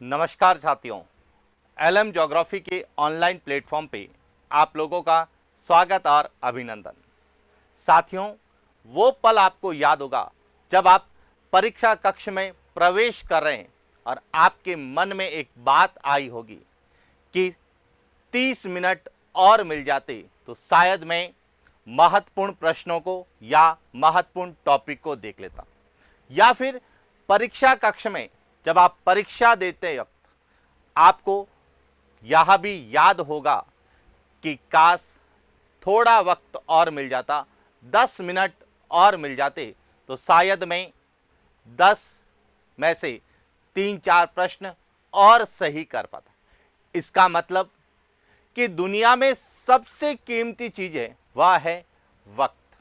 नमस्कार साथियों, LM geography के ऑनलाइन प्लेटफॉर्म पे आप लोगों का स्वागत और अभिनंदन। साथियों, वो पल आपको याद होगा जब आप परीक्षा कक्ष में प्रवेश कर रहे हैं और आपके मन में एक बात आई होगी कि 30 मिनट और मिल जाते तो शायद मैं महत्वपूर्ण प्रश्नों को या महत्वपूर्ण टॉपिक को देख लेता। या फिर परीक्षा कक्ष में जब आप परीक्षा देते वक्त आपको यह भी याद होगा कि काश थोड़ा वक्त और मिल जाता, 10 मिनट और मिल जाते तो शायद मैं 10 में से 3-4 प्रश्न और सही कर पाता। इसका मतलब कि दुनिया में सबसे कीमती चीज है वह है वक्त,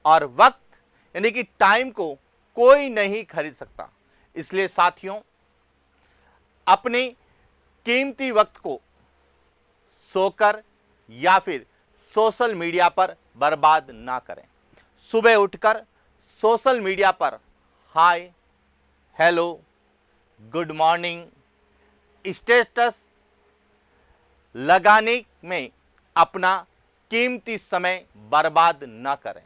और वक्त यानी कि टाइम को कोई नहीं खरीद सकता। इसलिए साथियों, अपने कीमती वक्त को सोकर या फिर सोशल मीडिया पर बर्बाद ना करें। सुबह उठकर सोशल मीडिया पर हाय, हेलो, गुड मॉर्निंग स्टेटस लगाने में अपना कीमती समय बर्बाद ना करें।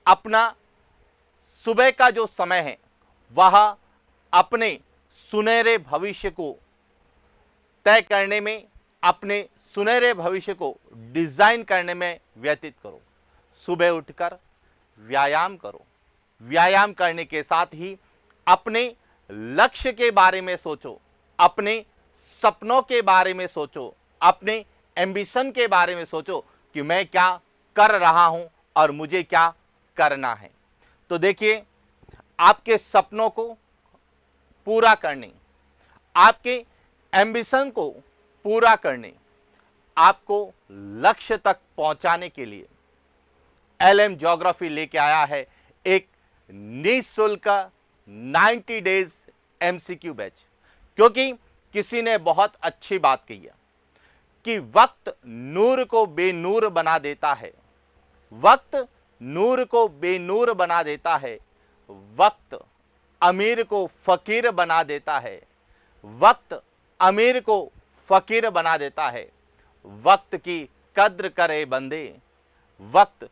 अपना सुबह का जो समय है वह अपने सुनहरे भविष्य को तय करने में, अपने सुनहरे भविष्य को डिजाइन करने में व्यतीत करो। सुबह उठकर व्यायाम करो। व्यायाम करने के साथ ही अपने लक्ष्य के बारे में सोचो, अपने सपनों के बारे में सोचो, अपने एम्बिशन के बारे में सोचो कि मैं क्या कर रहा हूं और मुझे क्या करना है। तो देखिए, आपके सपनों को पूरा करने, आपके एम्बिशन को पूरा करने, आपको लक्ष्य तक पहुंचाने के लिए एलएम ज्योग्राफी लेके आया है एक निःशुल्क 90 डेज एमसीक्यू बैच। क्योंकि किसी ने बहुत अच्छी बात कही है कि वक्त नूर को बेनूर बना देता है, वक्त नूर को बेनूर बना देता है, वक्त अमीर को फकीर बना देता है, वक्त अमीर को फकीर बना देता है। वक्त की कद्र करे बंदे, वक्त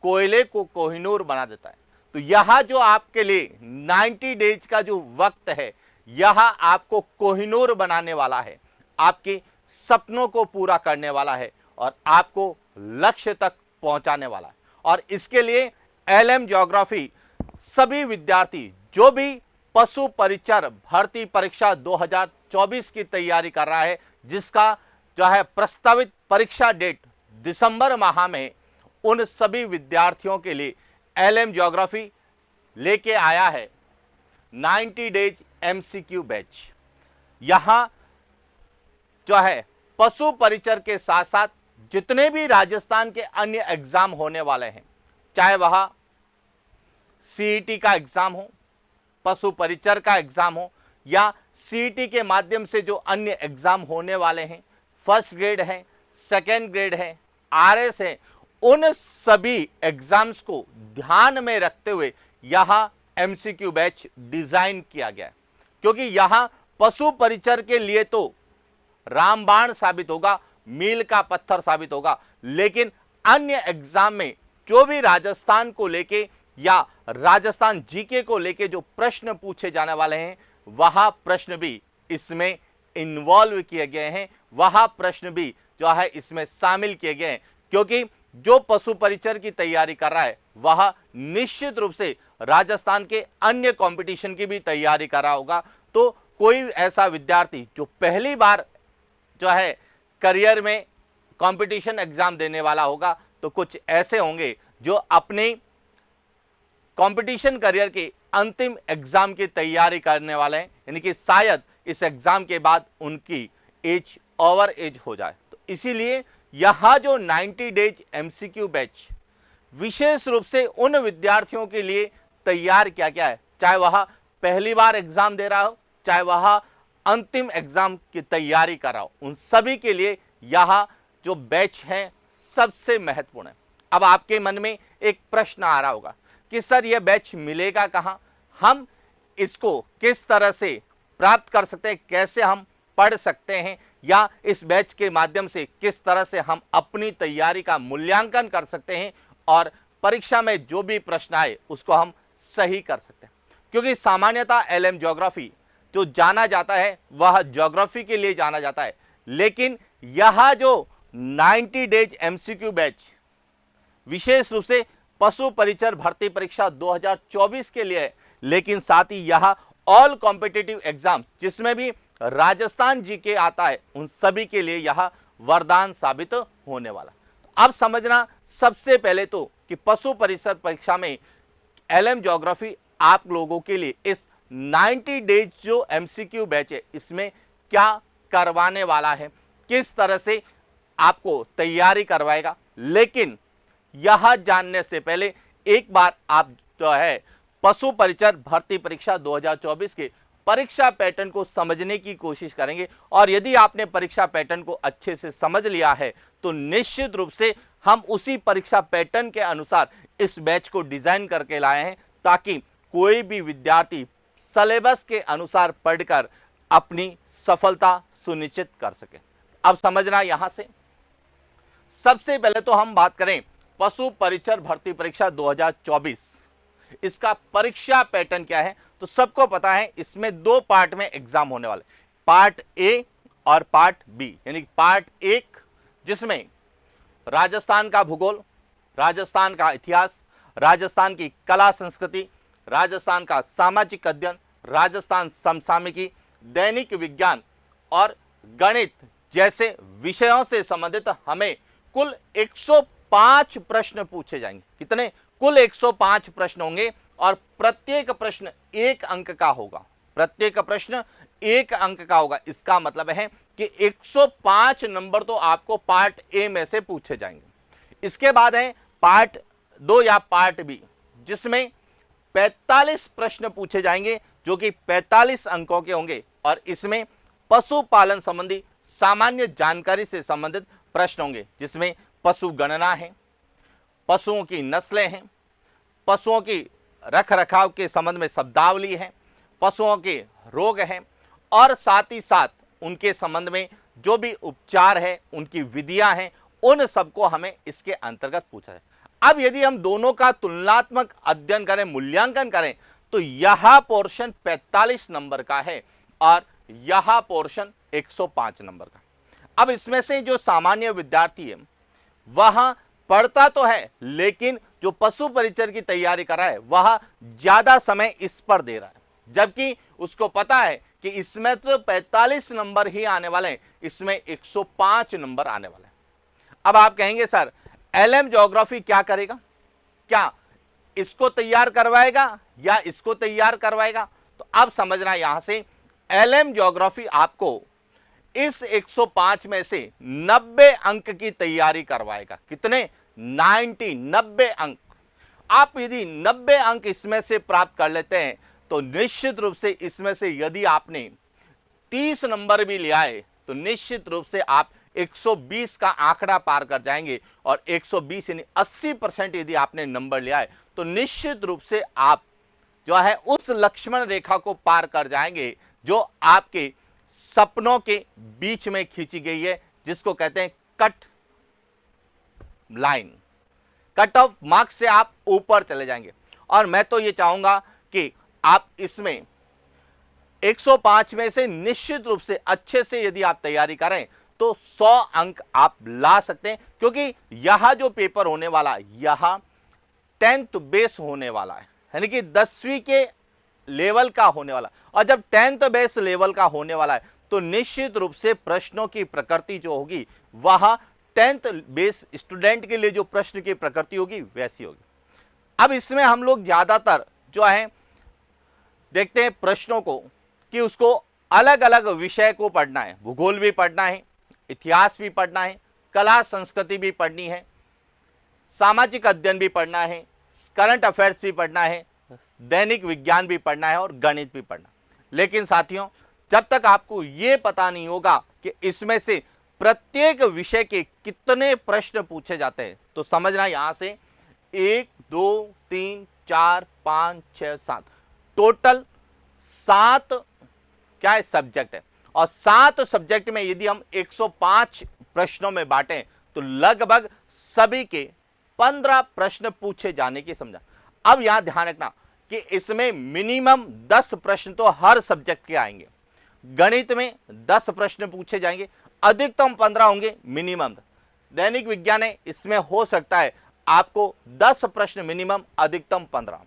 कोयले को कोहिनूर बना देता है। तो यह जो आपके लिए 90 डेज का जो वक्त है, यह आपको कोहिनूर बनाने वाला है, आपके सपनों को पूरा करने वाला है और आपको लक्ष्य तक पहुंचाने वाला है। और इसके लिए एलएम ज्योग्राफी सभी विद्यार्थी जो भी पशु परिचर भर्ती परीक्षा 2024 की तैयारी कर रहा है, जिसका जो है प्रस्तावित परीक्षा डेट दिसंबर माह में, उन सभी विद्यार्थियों के लिए एलएम ज्योग्राफी लेके आया है 90 डेज एमसीक्यू बैच। यहां जो है पशु परिचर के साथ साथ जितने भी राजस्थान के अन्य एग्जाम होने वाले हैं, चाहे वह सीईटी का एग्जाम हो, पशु परिचर का एग्जाम हो, या सीईटी के माध्यम से जो अन्य एग्जाम होने वाले हैं, फर्स्ट ग्रेड है, सेकेंड ग्रेड है, आरएस है, उन सभी एग्जाम्स को ध्यान में रखते हुए यहां एमसीक्यू बैच डिजाइन किया गया है। क्योंकि यहां पशु परिचर के लिए तो रामबाण साबित होगा, मील का पत्थर साबित होगा, लेकिन अन्य एग्जाम में जो भी राजस्थान को लेके या राजस्थान जीके को लेके जो प्रश्न पूछे जाने वाले हैं, वह प्रश्न भी इसमें इन्वॉल्व किए गए हैं, वह प्रश्न भी जो है इसमें शामिल किए गए हैं। क्योंकि जो पशु परिचर की तैयारी कर रहा है वह निश्चित रूप से राजस्थान के अन्य कंपटीशन की भी तैयारी कर रहा होगा। तो कोई ऐसा विद्यार्थी जो पहली बार जो है करियर में कंपटीशन एग्जाम देने वाला होगा, तो कुछ ऐसे होंगे जो अपने कंपटीशन करियर के अंतिम एग्जाम की तैयारी करने वाले हैं, यानी कि शायद इस एग्जाम के बाद उनकी एज ओवर एज हो जाए। तो इसीलिए यह जो 90 डेज एमसीक्यू बैच विशेष रूप से उन विद्यार्थियों के लिए तैयार किया गया है, चाहे वह पहली बार एग्जाम दे रहा हो, चाहे वह अंतिम एग्जाम की तैयारी कर रहा हो, उन सभी के लिए यह जो बैच है सबसे महत्वपूर्ण है। अब आपके मन में एक प्रश्न आ रहा होगा कि सर ये बैच मिलेगा कहाँ, हम इसको किस तरह से प्राप्त कर सकते हैं, कैसे हम पढ़ सकते हैं, या इस बैच के माध्यम से किस तरह से हम अपनी तैयारी का मूल्यांकन कर सकते हैं और परीक्षा में जो भी प्रश्न आए उसको हम सही कर सकते हैं। क्योंकि सामान्यतः एलएम ज्योग्राफी जो जाना जाता है वह ज्योग्राफी के लिए जाना जाता है, लेकिन यह जो 90 डेज एमसीक्यू बैच विशेष रूप से पशु परिचर भर्ती परीक्षा 2024 के लिए है, लेकिन साथ ही यह ऑल कॉम्पिटिटिव एग्जाम जिसमें भी राजस्थान जीके आता है उन सभी के लिए यह वरदान साबित होने वाला। तो अब समझना सबसे पहले तो कि पशु परिसर परीक्षा में एलएम ज्योग्राफी आप लोगों के लिए इस 90 डेज जो एमसीक्यू बैच है इसमें क्या करवाने वाला है, किस तरह से आपको तैयारी करवाएगा। लेकिन यह जानने से पहले एक बार आप जो है पशु परिचर भर्ती परीक्षा 2024 के परीक्षा पैटर्न को समझने की कोशिश करेंगे, और यदि आपने परीक्षा पैटर्न को अच्छे से समझ लिया है तो निश्चित रूप से हम उसी परीक्षा पैटर्न के अनुसार इस बैच को डिजाइन करके लाए हैं, ताकि कोई भी विद्यार्थी सिलेबस के अनुसार पढ़कर अपनी सफलता सुनिश्चित कर सके। अब समझना यहां से सबसे पहले तो हम बात करें पशु परिचर भर्ती परीक्षा 2024, इसका परीक्षा पैटर्न क्या है। तो सबको पता है इसमें 2 पार्ट में एग्जाम होने वाले, पार्ट ए और पार्ट बी। यानी पार्ट 1 जिसमें राजस्थान का भूगोल, राजस्थान का इतिहास, राजस्थान की कला संस्कृति, राजस्थान का सामाजिक अध्ययन, राजस्थान समसामयिकी, दैनिक विज्ञान और गणित जैसे विषयों से संबंधित हमें कुल 105 प्रश्न पूछे जाएंगे। कितने? कुल 105 प्रश्न होंगे, और प्रत्येक प्रश्न 1 अंक का होगा। प्रत्येक प्रश्न 1 अंक का होगा। इसका मतलब है कि 105 नंबर तो आपको पार्ट ए में से पूछे जाएंगे। इसके बाद है पार्ट 2 या पार्ट बी, जिसमें 45 प्रश्न पूछे जाएंगे जो कि 45 अंकों के होंगे, और इसमें पशुपालन संबंधी सामान्य जानकारी से संबंधित प्रश्न होंगे, जिसमें पशु गणना है, पशुओं की नस्लें हैं, पशुओं की रख रखाव के संबंध में शब्दावली है, पशुओं के रोग हैं, और साथ ही साथ उनके संबंध में जो भी उपचार है, उनकी विधियां हैं, उन सबको हमें इसके अंतर्गत पूछा है। अब यदि हम दोनों का तुलनात्मक अध्ययन करें, मूल्यांकन करें, तो यह पोर्शन 45 नंबर का है और यह पोर्शन 105 नंबर का। अब इसमें से जो सामान्य विद्यार्थी है वह पढ़ता तो है, लेकिन जो पशु परिचर की तैयारी कर रहा है वह ज्यादा समय इस पर दे रहा है, जबकि उसको पता है कि इसमें तो 45 नंबर ही आने वाले हैं, इसमें 105 नंबर आने वाले हैं। अब आप कहेंगे सर एलएम ज्योग्राफी क्या करेगा, क्या इसको तैयार करवाएगा या इसको तैयार करवाएगा? तो अब समझना यहां से एलएम ज्योग्राफी आपको इस 105 में से 90 अंक की तैयारी करवाएगा। कितने? 90 अंक। आप यदि 90 अंक इसमें से प्राप्त कर लेते हैं तो निश्चित रूप से इसमें से यदि आपने 30 नंबर भी लिया है तो निश्चित रूप से आप 120 का आंकड़ा पार कर जाएंगे, और 120 यानी 80% यदि आपने नंबर लिया है तो निश्चित रूप से आप जो है उस लक्ष्मण रेखा को पार कर जाएंगे जो आपके सपनों के बीच में खींची गई है, जिसको कहते हैं cut line. Cut off marks से आप ऊपर चले जाएंगे। और मैं तो ये चाहूंगा कि आप इसमें 105 में से निश्चित रूप से अच्छे से यदि आप तैयारी करें तो 100 अंक आप ला सकते हैं, क्योंकि यह जो पेपर होने वाला यह 10th बेस होने वाला है, यानी कि 10वीं के लेवल का होने वाला। और जब 10th बेस लेवल का होने वाला है तो निश्चित रूप से प्रश्नों की प्रकृति जो होगी वह 10th बेस स्टूडेंट के लिए जो प्रश्न की प्रकृति होगी वैसी होगी। अब इसमें हम लोग ज्यादातर जो है देखते हैं प्रश्नों को कि उसको अलग अलग विषय को पढ़ना है, भूगोल भी पढ़ना है, इतिहास भी पढ़ना है, कला संस्कृति भी पढ़नी है, सामाजिक अध्ययन भी पढ़ना है, करंट अफेयर्स भी पढ़ना है, दैनिक विज्ञान भी पढ़ना है और गणित भी पढ़ना। लेकिन साथियों जब तक आपको ये पता नहीं होगा कि इसमें से प्रत्येक विषय के कितने प्रश्न पूछे जाते हैं, तो समझना यहां से 1 2 3 4 5 6 7 टोटल 7 क्या है, सब्जेक्ट है। और 7 सब्जेक्ट में यदि हम 105 प्रश्नों में बांटें तो लगभग सभी के 15 प्रश्न पूछे जाने की समझा। अब यहां ध्यान रखना कि इसमें मिनिमम 10 प्रश्न तो हर सब्जेक्ट के आएंगे। गणित में 10 प्रश्न पूछे जाएंगे, अधिकतम 15 होंगे, मिनिमम। दैनिक विज्ञान है, इसमें हो सकता है आपको 10 प्रश्न मिनिमम, अधिकतम 15।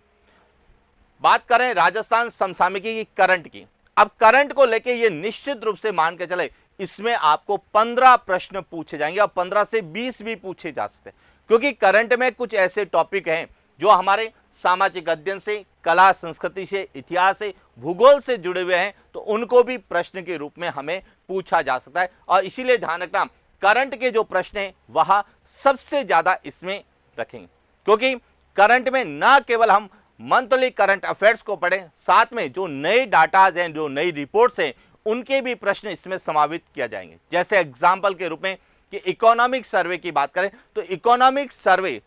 बात करें राजस्थान समसामयिकी की करंट की, अब करंट को लेके ये निश्चित रूप से मान के चले इसमें आपको 15 प्रश्न पूछे जाएंगे और 15 से 20 भी पूछे जा सकते हैं, क्योंकि करंट में कुछ ऐसे टॉपिक हैं जो हमारे सामाजिक अध्ययन से, कला संस्कृति से, इतिहास से, भूगोल से जुड़े हुए हैं, तो उनको भी प्रश्न के रूप में हमें पूछा जा सकता है। और इसीलिए ध्यान रखना, करंट के जो प्रश्न हैं वह सबसे ज्यादा इसमें रखेंगे, क्योंकि करंट में न केवल हम मंथली करंट अफेयर्स को पढ़ें, साथ में जो नए डाटाज हैं, जो नई रिपोर्ट्स हैं, उनके भी प्रश्न इसमें समावित किया जाएंगे। जैसे एग्जाम्पल के रूप में कि इकोनॉमिक सर्वे की बात करें तो इकोनॉमिक सर्वे,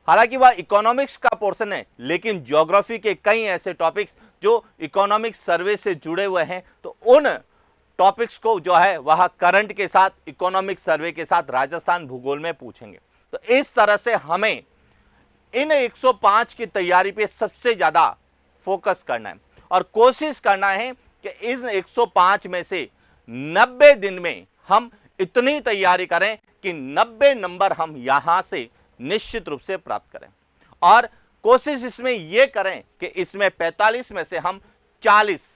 हालांकि वह इकोनॉमिक्स का पोर्शन है, लेकिन ज्योग्राफी के कई ऐसे टॉपिक्स जो इकोनॉमिक सर्वे से जुड़े हुए हैं, तो उन टॉपिक्स को जो है वह करंट के साथ, इकोनॉमिक सर्वे के साथ राजस्थान भूगोल में पूछेंगे। तो इस तरह से हमें इन 105 की तैयारी पे सबसे ज्यादा फोकस करना है और कोशिश करना है कि इस 105 में से 90 दिन में हम इतनी तैयारी करें कि 90 नंबर हम यहां से निश्चित रूप से प्राप्त करें। और कोशिश इसमें यह करें कि इसमें 45 में से हम 40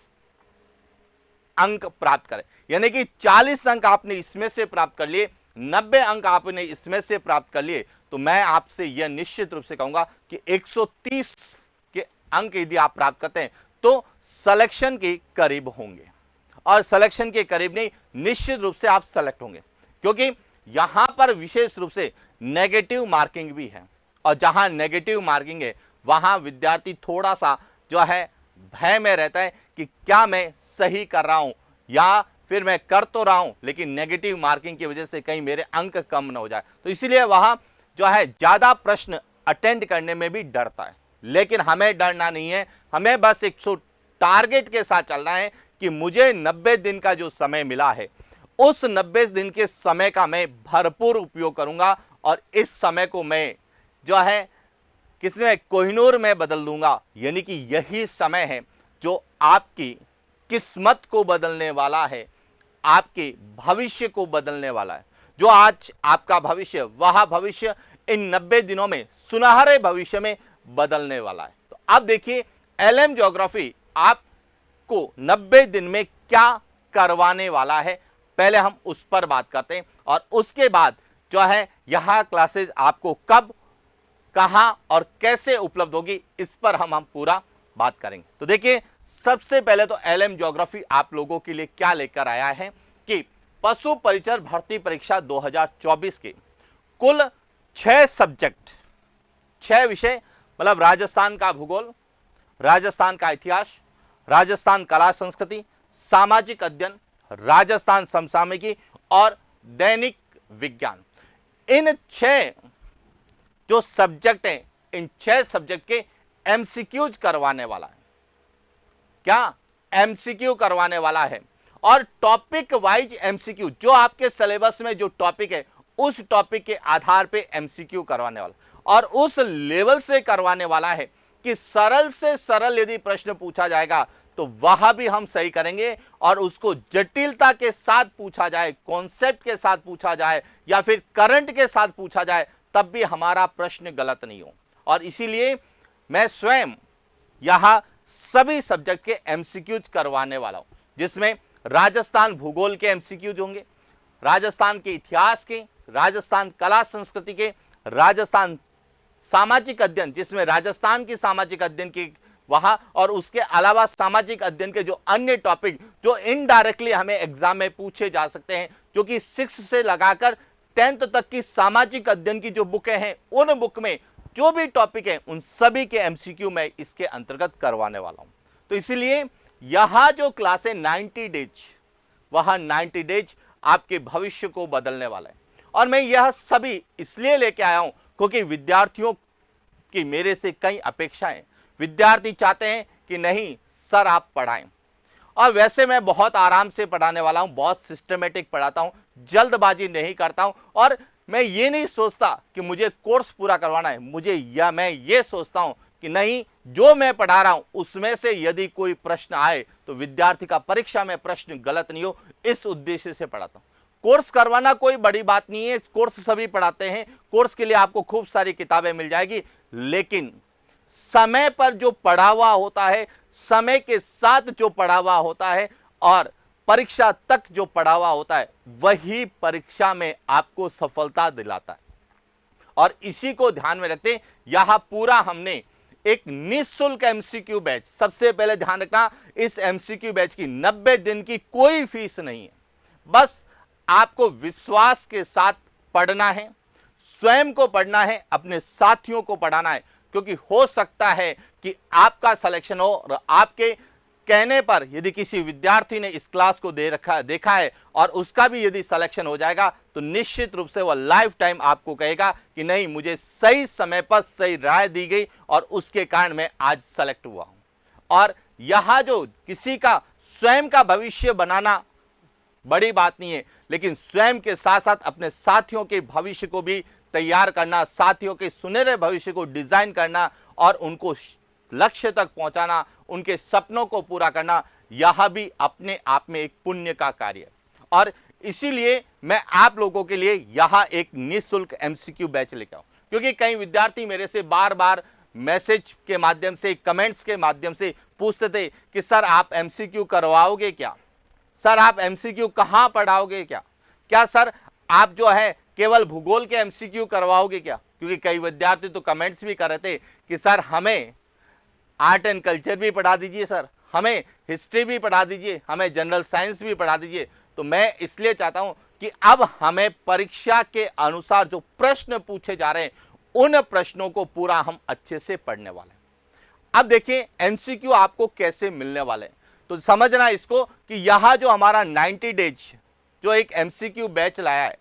अंक प्राप्त करें, यानी कि 40 अंक आपने इसमें से प्राप्त कर लिए, 90 अंक आपने इसमें से प्राप्त कर लिए, तो मैं आपसे यह निश्चित रूप से कहूंगा कि 130 के अंक यदि आप प्राप्त करते हैं तो सिलेक्शन के करीब होंगे। और सिलेक्शन के करीब नहीं, निश्चित रूप से आप सेलेक्ट होंगे, क्योंकि यहां पर विशेष रूप से नेगेटिव मार्किंग भी है। और जहां नेगेटिव मार्किंग है वहां विद्यार्थी थोड़ा सा जो है भय में रहता है कि क्या मैं सही कर रहा हूं या फिर मैं कर तो रहा हूं लेकिन नेगेटिव मार्किंग की वजह से कहीं मेरे अंक कम ना हो जाए, तो इसीलिए वहां जो है ज्यादा प्रश्न अटेंड करने में भी डरता है। लेकिन हमें डरना नहीं है, हमें बस एक टारगेट के साथ चलना है कि मुझे 90 दिन का जो समय मिला है, उस 90 दिन के समय का मैं भरपूर उपयोग करूंगा और इस समय को मैं जो है किसमें, कोहिनूर में बदल दूंगा। यानी कि यही समय है जो आपकी किस्मत को बदलने वाला है, आपके भविष्य को बदलने वाला है। जो आज आपका भविष्य, वह भविष्य इन 90 दिनों में सुनहरे भविष्य में बदलने वाला है। तो अब देखिए एलएम ज्योग्राफी आपको 90 दिन में क्या करवाने वाला है, पहले हम उस पर बात करते हैं और उसके बाद जो है यह क्लासेस आपको कब, कहां और कैसे उपलब्ध होगी, इस पर हम पूरा बात करेंगे। तो देखिए सबसे पहले तो एलएम ज्योग्राफी आप लोगों के लिए क्या लेकर आया है कि पशु परिचर भर्ती परीक्षा 2024 के कुल 6 सब्जेक्ट, 6 विषय, मतलब राजस्थान का भूगोल, राजस्थान का इतिहास, राजस्थान कला संस्कृति, सामाजिक अध्ययन, राजस्थान समसामयिकी और दैनिक विज्ञान, इन 6 जो सब्जेक्ट हैं, इन 6 सब्जेक्ट के एमसीक्यूज करवाने वाला है। क्या एमसीक्यू करवाने वाला है और टॉपिक वाइज एमसीक्यू, जो आपके सिलेबस में जो टॉपिक है उस टॉपिक के आधार पे एमसीक्यू करवाने वाला और उस लेवल से करवाने वाला है कि सरल से सरल यदि प्रश्न पूछा जाएगा तो वह भी हम सही करेंगे और उसको जटिलता के साथ पूछा जाए, कॉन्सेप्ट के साथ पूछा जाए या फिर करंट के साथ पूछा जाए, तब भी हमारा प्रश्न गलत नहीं हो। और इसीलिए मैं स्वयं यहां सभी सब्जेक्ट के एमसीक्यूज करवाने वाला हूं, जिसमें राजस्थान भूगोल के एमसीक्यूज होंगे, राजस्थान के इतिहास के, राजस्थान कला संस्कृति के, राजस्थान सामाजिक अध्ययन जिसमें राजस्थान की सामाजिक अध्ययन की वहां, और उसके अलावा सामाजिक अध्ययन के जो अन्य टॉपिक जो इनडायरेक्टली हमें एग्जाम में पूछे जा सकते हैं, जो कि 6 से लगाकर 10th तक की सामाजिक अध्ययन की जो बुकें हैं, उन बुक में जो भी टॉपिक है उन सभी के एमसीक्यू मैं इसके अंतर्गत करवाने वाला हूं। तो इसीलिए यहां जो क्लास है 90 डेज, वह 90 डेज आपके भविष्य को बदलने वाला है। और मैं यह सभी इसलिए लेके आया हूं क्योंकि विद्यार्थियों की मेरे से कई अपेक्षाएं, विद्यार्थी चाहते हैं कि नहीं सर आप पढ़ाएं, और वैसे मैं बहुत आराम से पढ़ाने वाला हूं, बहुत सिस्टमेटिक पढ़ाता हूं, जल्दबाजी नहीं करता हूं और मैं ये नहीं सोचता कि मुझे कोर्स पूरा करवाना है। मैं ये सोचता हूं कि नहीं, जो मैं पढ़ा रहा हूं उसमें से यदि कोई प्रश्न आए तो विद्यार्थी का परीक्षा में प्रश्न गलत नहीं हो, इस उद्देश्य से पढ़ाता हूं। कोर्स करवाना कोई बड़ी बात नहीं है, कोर्स सभी पढ़ाते हैं, कोर्स के लिए आपको खूब सारी किताबें मिल जाएगी, लेकिन समय पर जो पढ़ा हुआ होता है, समय के साथ जो पढ़ा हुआ होता है और परीक्षा तक जो पढ़ा हुआ होता है, वही परीक्षा में आपको सफलता दिलाता है। और इसी को ध्यान में रखते यहां पूरा हमने एक निःशुल्क एमसीक्यू बैच, सबसे पहले ध्यान रखना, इस एमसीक्यू बैच की 90 दिन की कोई फीस नहीं है। बस आपको विश्वास के साथ पढ़ना है, स्वयं को पढ़ना है, अपने साथियों को पढ़ाना है, क्योंकि हो सकता है कि आपका सिलेक्शन हो और आपके कहने पर यदि किसी विद्यार्थी ने इस क्लास को देखा है और उसका भी यदि सिलेक्शन हो जाएगा तो निश्चित रूप से वह लाइफ टाइम आपको कहेगा कि नहीं, मुझे सही समय पर सही राय दी गई और उसके कारण मैं आज सेलेक्ट हुआ हूं। और यहां जो किसी का स्वयं का भविष्य बनाना बड़ी बात नहीं है, लेकिन स्वयं के साथ साथ अपने साथियों के भविष्य को भी तैयार करना, साथियों के सुनहरे भविष्य को डिजाइन करना और उनको लक्ष्य तक पहुंचाना, उनके सपनों को पूरा करना, यह भी अपने आप में एक पुण्य का कार्य है। और इसीलिए मैं आप लोगों के लिए यहां एक निःशुल्क एमसीक्यू बैच लेकर आऊं, क्योंकि कई विद्यार्थी मेरे से बार बार मैसेज के माध्यम से, कमेंट्स के माध्यम से पूछते थे कि सर आप एमसीक्यू करवाओगे क्या, सर आप एमसीक्यू कहां पढ़ाओगे क्या सर आप जो है केवल भूगोल के एमसीक्यू करवाओगे क्या। क्योंकि कई विद्यार्थी तो कमेंट्स भी कर रहे थे कि सर हमें आर्ट एंड कल्चर भी पढ़ा दीजिए, सर हमें हिस्ट्री भी पढ़ा दीजिए, हमें जनरल साइंस भी पढ़ा दीजिए। तो मैं इसलिए चाहता हूं कि अब हमें परीक्षा के अनुसार जो प्रश्न पूछे जा रहे हैं उन प्रश्नों को पूरा हम अच्छे से पढ़ने वाले हैं। अब देखिए एमसीक्यू आपको कैसे मिलने वाले हैं, तो समझना इसको कि यह जो हमारा 90 डेज जो एक एमसीक्यू बैच लाया है,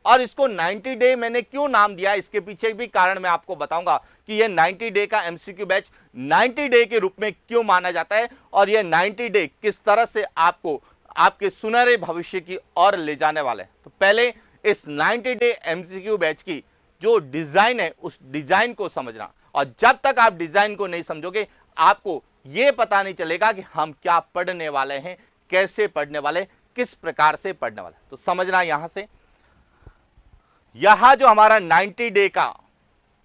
और इसको 90 डे मैंने क्यों नाम दिया, इसके पीछे भी कारण मैं आपको बताऊंगा कि यह 90 डे का एमसीक्यू बैच 90 डे के रूप में क्यों माना जाता है और यह 90 डे किस तरह से आपको आपके सुनहरे भविष्य की ओर ले जाने वाले हैं। तो पहले इस 90 डे एमसीक्यू बैच की जो डिजाइन है उस डिजाइन को समझना, और जब तक आप डिजाइन को नहीं समझोगे आपको यह पता नहीं चलेगा कि हम क्या पढ़ने वाले हैं, कैसे पढ़ने वाले, किस प्रकार से पढ़ने वाले। तो समझना यहां से, यहां जो हमारा 90 डे का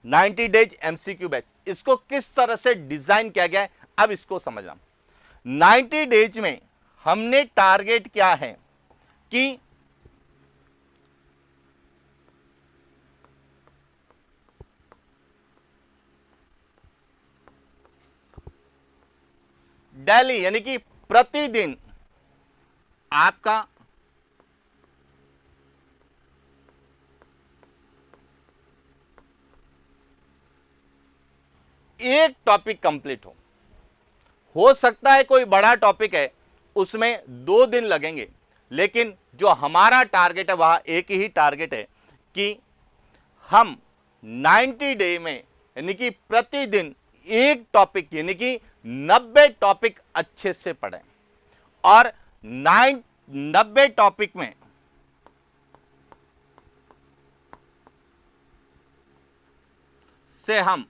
90 डेज एमसीक्यू बैच, इसको किस तरह से डिजाइन किया गया है, अब इसको समझना। 90 डेज में हमने टारगेट क्या है कि डेली यानी कि प्रतिदिन आपका एक टॉपिक कंप्लीट हो सकता है कोई बड़ा टॉपिक है उसमें 2 दिन लगेंगे, लेकिन जो हमारा टारगेट है वह एक ही टारगेट है कि हम 90 डे में यानी कि प्रतिदिन एक टॉपिक यानी कि 90 टॉपिक अच्छे से पढ़ें और 90 टॉपिक में से हम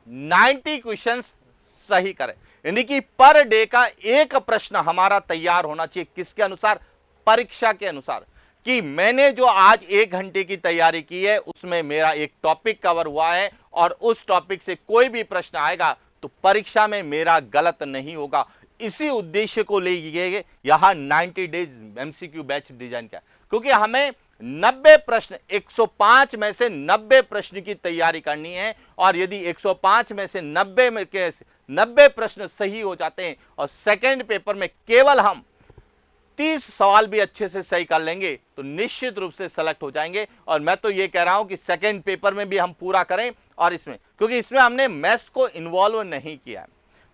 90 क्वेश्चंस सही करें, यानी कि पर डे का एक प्रश्न हमारा तैयार होना चाहिए। किसके अनुसार? परीक्षा के अनुसार, कि मैंने जो आज 1 घंटे की तैयारी की है उसमें मेरा एक टॉपिक कवर हुआ है और उस टॉपिक से कोई भी प्रश्न आएगा तो परीक्षा में मेरा गलत नहीं होगा। इसी उद्देश्य को लेके यहां 90 डेज एमसीक्यू बैच डिजाइन किया, क्योंकि हमें 90 प्रश्न 105 में से 90 प्रश्न की तैयारी करनी है, और यदि 105 में से 90 प्रश्न सही हो जाते हैं और सेकंड पेपर में केवल हम 30 सवाल भी अच्छे से सही कर लेंगे तो निश्चित रूप से सेलेक्ट हो जाएंगे। और मैं तो ये कह रहा हूं कि सेकंड पेपर में भी हम पूरा करें, और इसमें क्योंकि इसमें हमने मैथ्स को इन्वॉल्व नहीं किया है,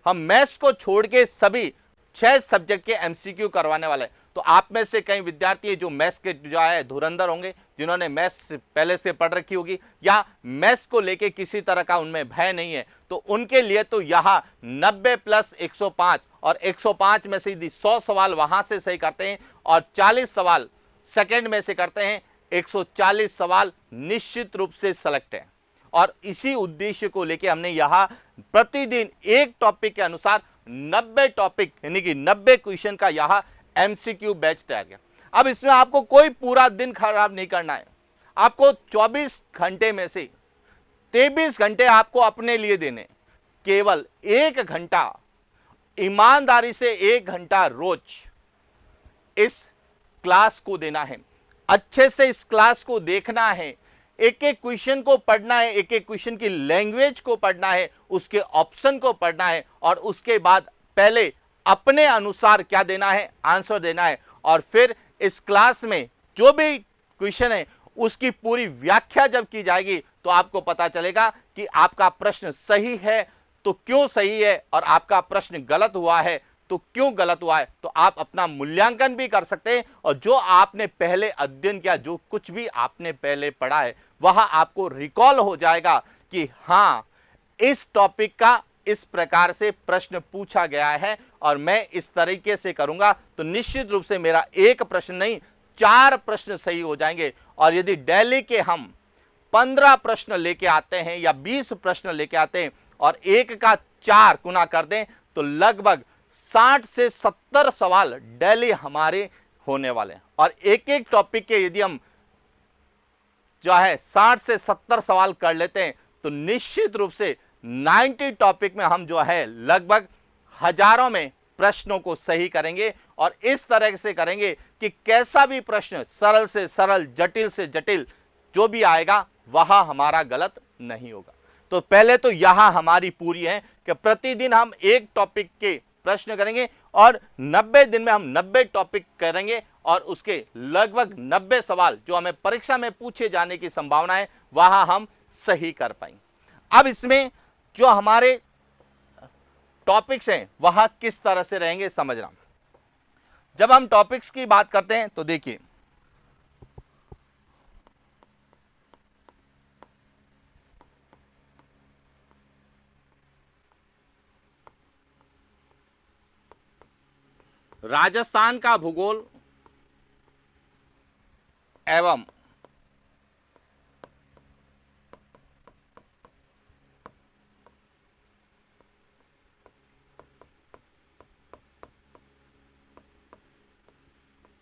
हम मैथ्स को छोड़ के सभी 6 सब्जेक्ट के एमसीक्यू करवाने वाला है। तो आप में से कई विद्यार्थी जो मैथ्स के जो है धुरंधर होंगे, जिन्होंने मैथ्स पहले से पढ़ रखी होगी या मैथ्स को लेके किसी तरह का उनमें भय नहीं है, तो उनके लिए तो यहां 90 + 105 और 105 में से यदि 100 सवाल वहां से सही करते हैं और 40 सवाल सेकंड में से करते हैं, 140 सवाल निश्चित रूप से सेलेक्ट है। और इसी उद्देश्य को लेके हमने यहां प्रतिदिन एक टॉपिक के अनुसार 90 टॉपिक यानी कि 90 क्वेश्चन का यहां एमसीक्यू बैच तैयार किया। अब इसमें आपको कोई पूरा दिन खराब नहीं करना है। आपको 24 घंटे में से 23 घंटे आपको अपने लिए देने, केवल 1 घंटा ईमानदारी से 1 घंटा रोज इस क्लास को देना है। अच्छे से इस क्लास को देखना है, एक एक क्वेश्चन को पढ़ना है, एक एक क्वेश्चन की लैंग्वेज को पढ़ना है, उसके ऑप्शन को पढ़ना है और उसके बाद पहले अपने अनुसार क्या देना है, आंसर देना है। और फिर इस क्लास में जो भी क्वेश्चन है उसकी पूरी व्याख्या जब की जाएगी तो आपको पता चलेगा कि आपका प्रश्न सही है तो क्यों सही है और आपका प्रश्न गलत हुआ है तो क्यों गलत हुआ है। तो आप अपना मूल्यांकन भी कर सकते हैं और जो आपने पहले अध्ययन किया, जो कुछ भी आपने पहले पढ़ा है, वह आपको रिकॉल हो जाएगा कि हाँ, इस टॉपिक का इस प्रकार से प्रश्न पूछा गया है और मैं इस तरीके से करूंगा तो निश्चित रूप से मेरा एक प्रश्न नहीं 4 प्रश्न सही हो जाएंगे। और यदि डेली के हम 15 प्रश्न लेके आते हैं या 20 प्रश्न लेके आते हैं और एक का 4 गुना कर दें तो लगभग 60 से 70 सवाल डेली हमारे होने वाले हैं। और एक एक टॉपिक के यदि हम जो है 60 से 70 सवाल कर लेते हैं तो निश्चित रूप से 90 टॉपिक में हम जो है लगभग हजारों में प्रश्नों को सही करेंगे। और इस तरह से करेंगे कि कैसा भी प्रश्न, सरल से सरल, जटिल से जटिल जो भी आएगा वह हमारा गलत नहीं होगा। तो पहले तो यहां हमारी पूरी है कि प्रतिदिन हम एक टॉपिक के प्रश्न करेंगे और 90 दिन में हम 90 टॉपिक करेंगे और उसके लगभग 90 सवाल जो हमें परीक्षा में पूछे जाने की संभावना है वहां हम सही कर पाएंगे। अब इसमें जो हमारे टॉपिक्स हैं वह किस तरह से रहेंगे समझना। जब हम टॉपिक्स की बात करते हैं तो देखिए, राजस्थान का भूगोल एवं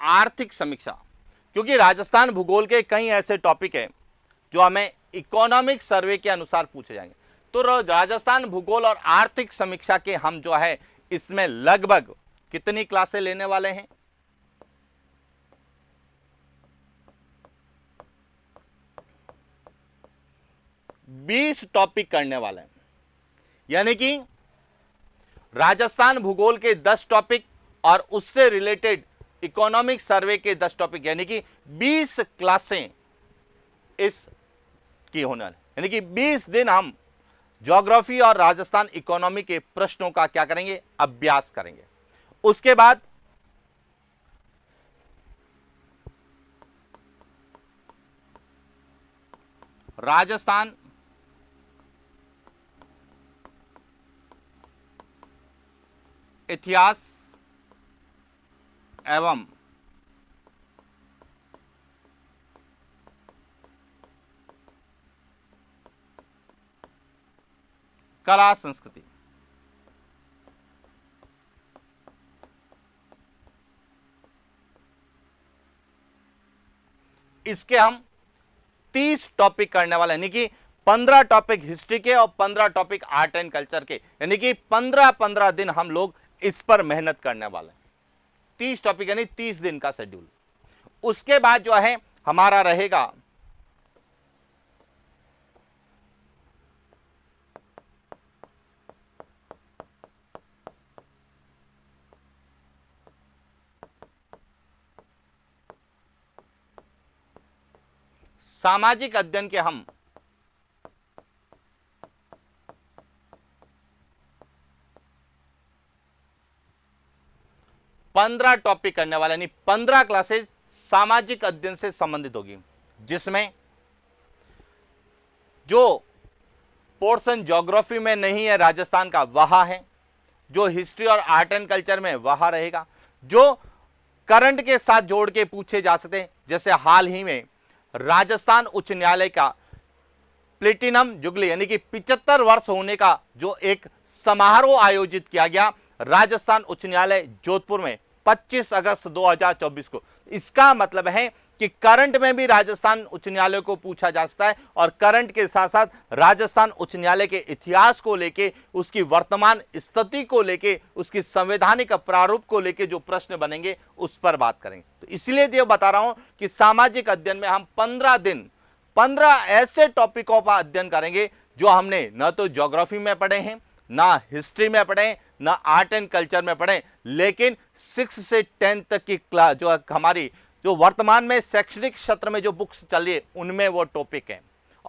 आर्थिक समीक्षा, क्योंकि राजस्थान भूगोल के कई ऐसे टॉपिक हैं जो हमें इकोनॉमिक सर्वे के अनुसार पूछे जाएंगे। तो राजस्थान भूगोल और आर्थिक समीक्षा के हम जो है इसमें लगभग कितनी क्लासें लेने वाले हैं? बीस टॉपिक करने वाले हैं। यानी कि राजस्थान भूगोल के 10 टॉपिक और उससे रिलेटेड इकोनॉमिक सर्वे के 10 टॉपिक, यानी कि 20 क्लासें इस की होने वाली। यानी कि 20 दिन हम ज्योग्राफी और राजस्थान इकोनॉमी के प्रश्नों का क्या करेंगे, अभ्यास करेंगे। उसके बाद राजस्थान इतिहास एवं कला संस्कृति, इसके हम 30 टॉपिक करने वाले, यानी कि 15 टॉपिक हिस्ट्री के और 15 टॉपिक आर्ट एंड कल्चर के, यानी कि 15-15 दिन हम लोग इस पर मेहनत करने वाले हैं। 30 टॉपिक यानी 30 दिन का शेड्यूल। उसके बाद जो है हमारा रहेगा सामाजिक अध्ययन के हम 15 टॉपिक करने वाले, यानी 15 क्लासेस सामाजिक अध्ययन से संबंधित होगी, जिसमें जो पोर्शन ज्योग्राफी में नहीं है राजस्थान का वह है, जो हिस्ट्री और आर्ट एंड कल्चर में वह रहेगा, जो करंट के साथ जोड़ के पूछे जा सकते हैं, जैसे हाल ही में राजस्थान उच्च न्यायालय का प्लेटिनम जुबली यानी कि 75 वर्ष होने का जो एक समारोह आयोजित किया गया राजस्थान उच्च न्यायालय जोधपुर में 25 अगस्त 2024 को। इसका मतलब है कि करंट में भी राजस्थान उच्च न्यायालय को पूछा जा सकता है और करंट के साथ साथ राजस्थान उच्च न्यायालय के इतिहास को लेके, उसकी वर्तमान स्थिति को लेके, उसकी संवैधानिक प्रारूप को लेके जो प्रश्न बनेंगे उस पर बात करेंगे। तो इसलिए ये बता रहा हूं कि सामाजिक अध्ययन में हम 15 दिन 15 ऐसे टॉपिकों का अध्ययन करेंगे जो हमने न तो ज्योग्राफी में पढ़े हैं, ना हिस्ट्री में पढ़े, ना आर्ट एंड कल्चर में पढ़े, लेकिन 6 से 10 तक की क्लास जो हमारी जो वर्तमान में शैक्षणिक क्षेत्र में जो बुक्स चल रही है उनमें वो टॉपिक है,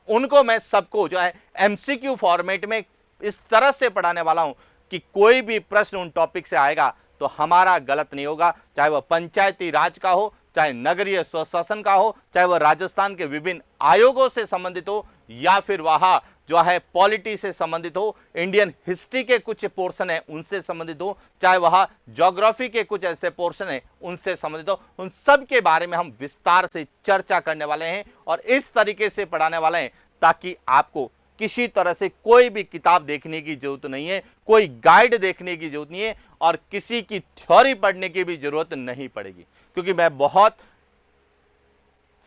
उनको मैं सबको जो है एमसीक्यू फॉर्मेट में इस तरह से पढ़ाने वाला हूं कि कोई भी प्रश्न उन टॉपिक से आएगा तो हमारा गलत नहीं होगा, चाहे वह पंचायती राज का हो, चाहे नगरीय स्वशासन का हो, चाहे वह राजस्थान के विभिन्न आयोगों से संबंधित हो, या फिर वह जो है पॉलिटी से संबंधित हो, इंडियन हिस्ट्री के कुछ पोर्शन है उनसे संबंधित हो, चाहे वह ज्योग्राफी के कुछ ऐसे पोर्शन है उनसे संबंधित हो, उन सब के बारे में हम विस्तार से चर्चा करने वाले हैं और इस तरीके से पढ़ाने वाले हैं ताकि आपको किसी तरह से कोई भी किताब देखने की जरूरत नहीं है, कोई गाइड देखने की जरूरत नहीं है और किसी की थ्योरी पढ़ने की भी जरूरत नहीं पड़ेगी, क्योंकि मैं बहुत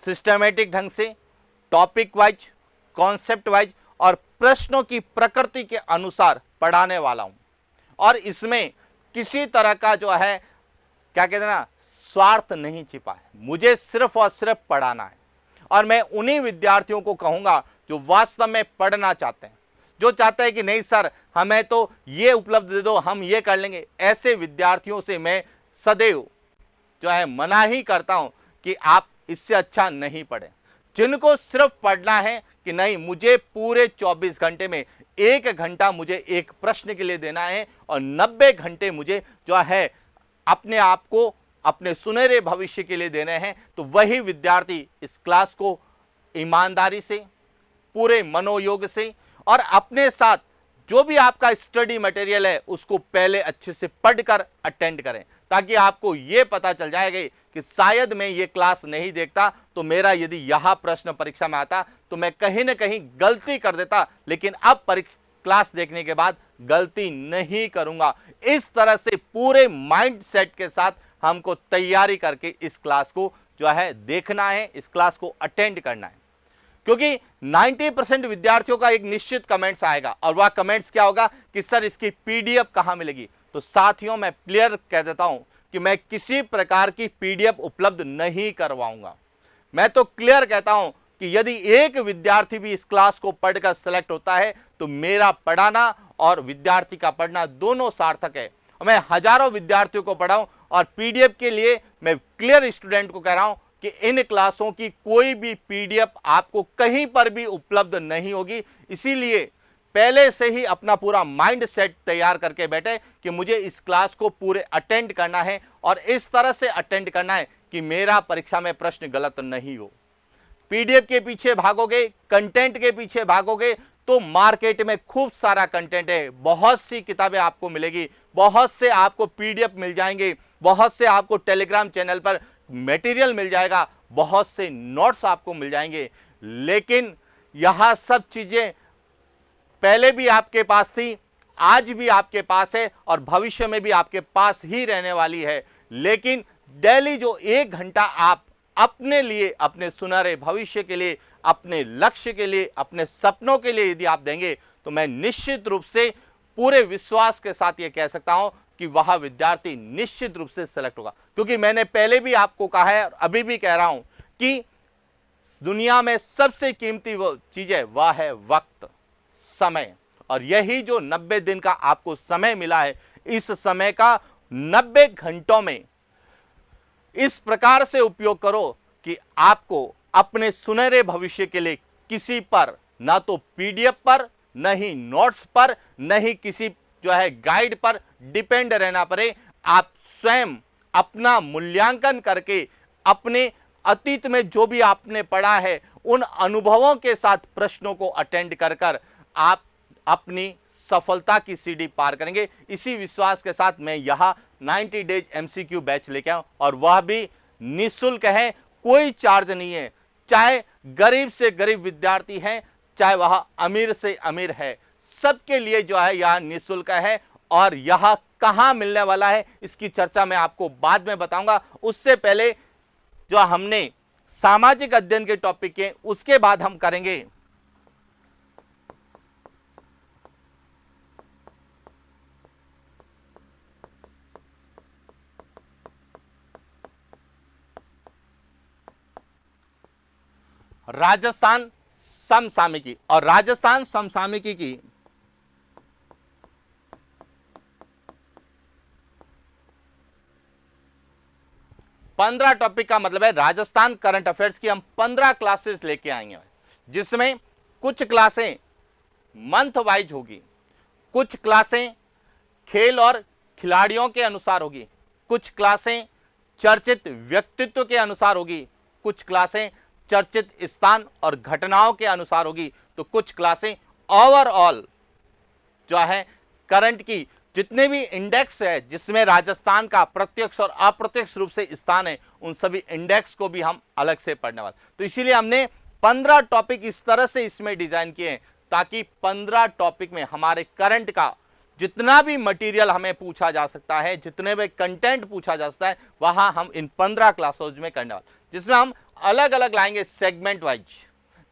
सिस्टमेटिक ढंग से टॉपिक वाइज, कॉन्सेप्ट वाइज और प्रश्नों की प्रकृति के अनुसार पढ़ाने वाला हूं। और इसमें किसी तरह का जो है क्या कहते हैं ना, स्वार्थ नहीं छिपा है, मुझे सिर्फ और सिर्फ पढ़ाना है। और मैं उन्हीं विद्यार्थियों को कहूंगा जो वास्तव में पढ़ना चाहते हैं, जो चाहते हैं कि नहीं सर हमें तो ये उपलब्ध दे दो, हम ये कर लेंगे, ऐसे विद्यार्थियों से मैं सदैव जो है मना ही करता हूं कि आप इससे अच्छा नहीं पढ़ें। जिनको सिर्फ पढ़ना है कि नहीं मुझे पूरे 24 घंटे में 1 घंटा मुझे एक प्रश्न के लिए देना है और 90 घंटे मुझे जो है अपने आप को, अपने सुनहरे भविष्य के लिए देने हैं, तो वही विद्यार्थी इस क्लास को ईमानदारी से, पूरे मनोयोग से और अपने साथ जो भी आपका स्टडी मटेरियल है उसको पहले अच्छे से पढ़कर अटेंड करें, ताकि आपको यह पता चल जाएगा कि शायद मैं ये क्लास नहीं देखता तो मेरा यदि यह प्रश्न परीक्षा में आता तो मैं कहीं ना कहीं गलती कर देता, लेकिन अब क्लास देखने के बाद गलती नहीं करूंगा। इस तरह से पूरे माइंड सेट के साथ हमको तैयारी करके इस क्लास को जो है देखना है, इस क्लास को अटेंड करना है, क्योंकि 90% विद्यार्थियों का एक निश्चित कमेंट्स आएगा और वह कमेंट्स क्या होगा कि सर इसकी पीडीएफ कहां मिलेगी। तो साथियों मैं क्लियर कह देता हूं कि मैं किसी प्रकार की पीडीएफ उपलब्ध नहीं करवाऊंगा। मैं तो क्लियर कहता हूं कि यदि एक विद्यार्थी भी इस क्लास को पढ़कर सेलेक्ट होता है तो मेरा पढ़ाना और विद्यार्थी का पढ़ना दोनों सार्थक है। मैं हजारों विद्यार्थियों को पढ़ाऊं और पीडीएफ के लिए मैं क्लियर स्टूडेंट को कह रहा हूं कि इन क्लासों की कोई भी पीडीएफ आपको कहीं पर भी उपलब्ध नहीं होगी। इसीलिए पहले से ही अपना पूरा माइंड सेट तैयार करके बैठे कि मुझे इस क्लास को पूरे अटेंड करना है और इस तरह से अटेंड करना है कि मेरा परीक्षा में प्रश्न गलत नहीं हो। पीडीएफ के पीछे भागोगे, कंटेंट के पीछे भागोगे तो मार्केट में खूब सारा कंटेंट है, बहुत सी किताबें आपको मिलेगी, बहुत से आपको पीडीएफ मिल जाएंगे, बहुत से आपको टेलीग्राम चैनल पर मटेरियल मिल जाएगा, बहुत से नोट्स आपको मिल जाएंगे। लेकिन यह सब चीजें पहले भी आपके पास थी, आज भी आपके पास है और भविष्य में भी आपके पास ही रहने वाली है। लेकिन डेली जो 1 घंटा आप अपने लिए, अपने सुनहरे भविष्य के लिए, अपने लक्ष्य के लिए, अपने सपनों के लिए यदि आप देंगे तो मैं निश्चित रूप से पूरे विश्वास के साथ ये कह सकता हूं कि वह विद्यार्थी निश्चित रूप से सेलेक्ट होगा। क्योंकि मैंने पहले भी आपको कहा है और अभी भी कह रहा हूं कि दुनिया में सबसे कीमती वो चीज है वह है वक्त, समय। और यही जो 90 दिन का आपको समय मिला है, इस समय का 90 घंटों में इस प्रकार से उपयोग करो कि आपको अपने सुनहरे भविष्य के लिए किसी पर, ना तो पीडीएफ पर, न ही नोट्स पर, न ही किसी जो है गाइड पर डिपेंड रहना पड़े। आप स्वयं अपना मूल्यांकन करके अपने अतीत में जो भी आपने पढ़ा है उन अनुभवों के साथ प्रश्नों को अटेंड कर कर आप अपनी सफलता की सीढ़ी पार करेंगे। इसी विश्वास के साथ मैं यहाँ 90 डेज एमसीक्यू बैच लेके आऊं और वह भी निःशुल्क है, कोई चार्ज नहीं है। चाहे गरीब से गरीब विद्यार्थी है, चाहे वह अमीर से अमीर है, सबके लिए जो है यह निःशुल्क है। और यह कहां मिलने वाला है इसकी चर्चा मैं आपको बाद में बताऊंगा। उससे पहले जो हमने सामाजिक अध्ययन के टॉपिक के उसके बाद हम करेंगे राजस्थान समसामयिकी। और राजस्थान समसामयिकी की पंद्रह टॉपिक का मतलब है राजस्थान करंट अफेयर्स की हम 15 क्लासेस लेके आएंगे, जिसमें कुछ क्लासें मंथ वाइज होगी, कुछ क्लासें खेल और खिलाड़ियों के अनुसार होगी, कुछ क्लासें चर्चित व्यक्तित्व के अनुसार होगी, कुछ क्लासें चर्चित स्थान और घटनाओं के अनुसार होगी, तो कुछ क्लासें ओवरऑल जो है करंट की जितने भी इंडेक्स है जिसमें राजस्थान का प्रत्यक्ष और अप्रत्यक्ष रूप से स्थान है, उन सभी इंडेक्स को भी हम अलग से पढ़ने वाले। तो इसीलिए हमने 15 टॉपिक इस तरह से इसमें डिजाइन किए हैं ताकि 15 टॉपिक में हमारे करंट का जितना भी मटेरियल हमें पूछा जा सकता है, जितने भी कंटेंट पूछा जा सकता है, वहां हम इन 15 क्लासेज में करने वाले, जिसमें हम अलग अलग लाएंगे सेगमेंट वाइज।